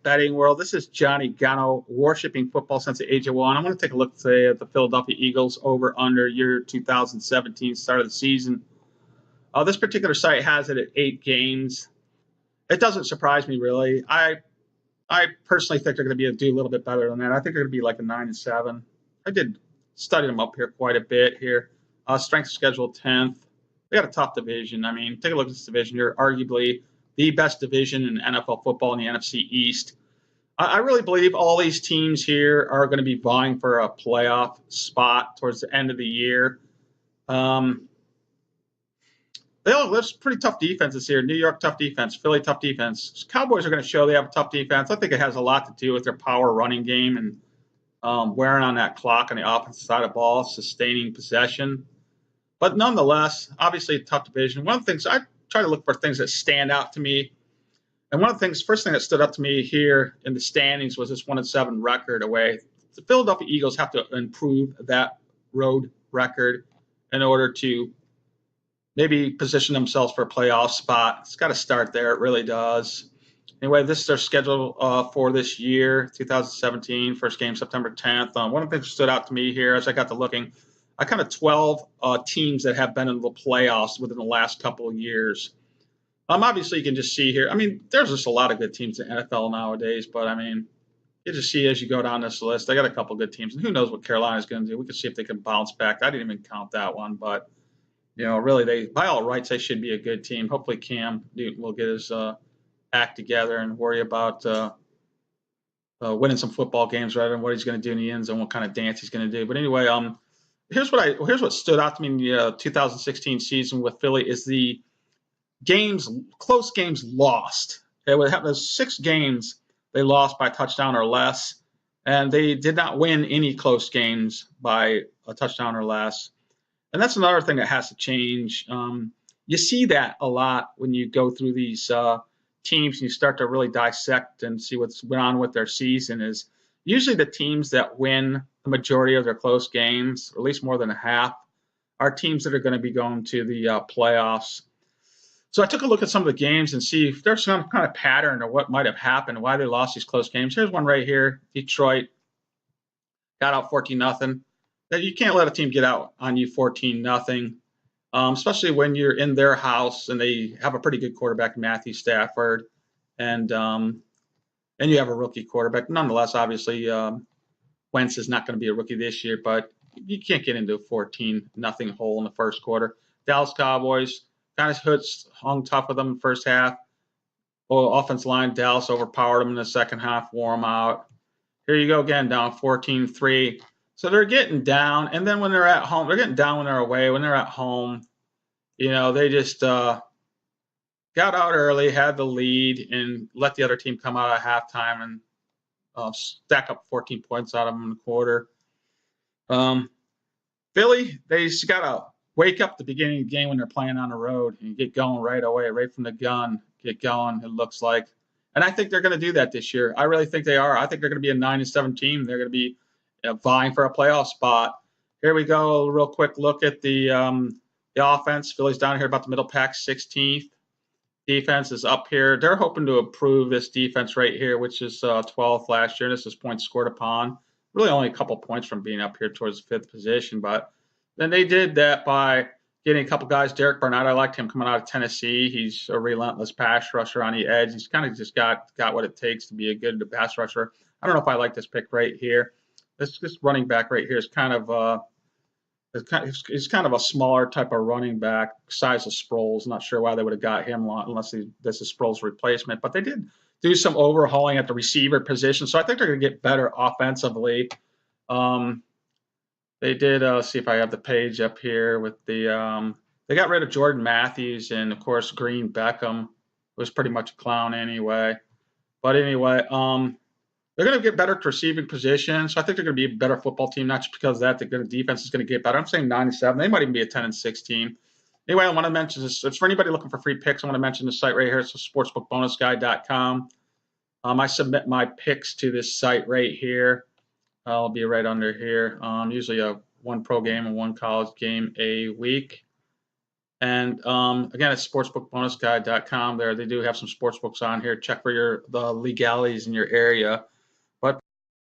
betting world. This is Johnny Gano, worshipping football since the age of 1. I want to take a look today at the Philadelphia Eagles over under year 2017, start of the season. This particular site has it at 8 games. It doesn't surprise me, really. I personally think they're going to do a little bit better than that. I think they're going to be like a 9-7. I did study them up here quite a bit here. Strength of schedule 10th. They got a tough division. I mean, take a look at this division. You're arguably the best division in NFL football in the NFC East. I really believe all these teams here are going to be vying for a playoff spot towards the end of the year. There's pretty tough defenses here. New York, tough defense. Philly, tough defense. Cowboys are going to show they have a tough defense. I think it has a lot to do with their power running game and wearing on that clock on the offensive side of the ball, sustaining possession. But nonetheless, obviously a tough division. One of the things, I try to look for things that stand out to me. And one of the things, first thing that stood up to me here in the standings was this 1-7 record away. The Philadelphia Eagles have to improve that road record in order to maybe position themselves for a playoff spot. It's got to start there. It really does. Anyway, this is their schedule for this year, 2017, first game September 10th. One of the things that stood out to me here as I got to looking, I kind of 12 teams that have been in the playoffs within the last couple of years. Obviously, you can just see here. I mean, there's just a lot of good teams in the NFL nowadays, but I mean, you just see as you go down this list, they got a couple good teams, and who knows what Carolina's going to do. We can see if they can bounce back. I didn't even count that one, but really, they by all rights, they should be a good team. Hopefully, Cam Newton will get his act together and worry about winning some football games rather than what he's going to do in the end zone, what kind of dance he's going to do. But anyway, here's what stood out to me in the 2016 season with Philly is the close games lost. They would have those 6 games they lost by a touchdown or less, and they did not win any close games by a touchdown or less. And that's another thing that has to change. You see that a lot when you go through these teams and you start to really dissect and see what's going on with their season is usually the teams that win the majority of their close games, or at least more than a half, are teams that are going to be going to the playoffs. So I took a look at some of the games and see if there's some kind of pattern or what might have happened, why they lost these close games. Here's one right here. Detroit got out 14-0. That you can't let a team get out on you 14-0, especially when you're in their house and they have a pretty good quarterback, Matthew Stafford, and you have a rookie quarterback. Nonetheless, obviously, Wentz is not going to be a rookie this year, but you can't get into a 14-0 hole in the first quarter. Dallas Cowboys kind of hung tough with them in the first half. Well, offensive line, Dallas overpowered them in the second half, wore them out. Here you go again, down 14-3. So they're getting down, and then when they're at home, they're getting down when they're away. When they're at home, they just got out early, had the lead, and let the other team come out at halftime and stack up 14 points out of them in the quarter. Philly, they just got to wake up at the beginning of the game when they're playing on the road and get going right away, right from the gun, get going, it looks like. And I think they're going to do that this year. I really think they are. I think they're going to be a 9-7 team. They're going to be vying for a playoff spot. Here we go. A real quick look at the offense. Philly's down here about the middle pack, 16th. Defense is up here. They're hoping to improve this defense right here, which is 12th last year. This is points scored upon. Really only a couple points from being up here towards the 5th position. But then they did that by getting a couple guys. Derek Barnett, I liked him coming out of Tennessee. He's a relentless pass rusher on the edge. He's kind of just got what it takes to be a good pass rusher. I don't know if I like this pick right here. This running back right here is kind of he's kind of a smaller type of running back, size of Sproles. Not sure why they would have got him unless this is Sproles' replacement. But they did do some overhauling at the receiver position, so I think they're going to get better offensively. They did see if I have the page up here with the they got rid of Jordan Matthews and of course Green Beckham was pretty much a clown anyway. But anyway, they're going to get better at receiving position, so I think they're going to be a better football team, not just because of that. The defense is going to get better. I'm saying 9-7. They might even be a 10-6 team. Anyway, I want to mention this. It's for anybody looking for free picks. I want to mention the site right here. It's sportsbookbonusguy.com. I submit my picks to this site right here. I'll be right under here. Usually one pro game and one college game a week. And again, it's sportsbookbonusguide.com. There, they do have some sportsbooks on here. Check for the legalities in your area.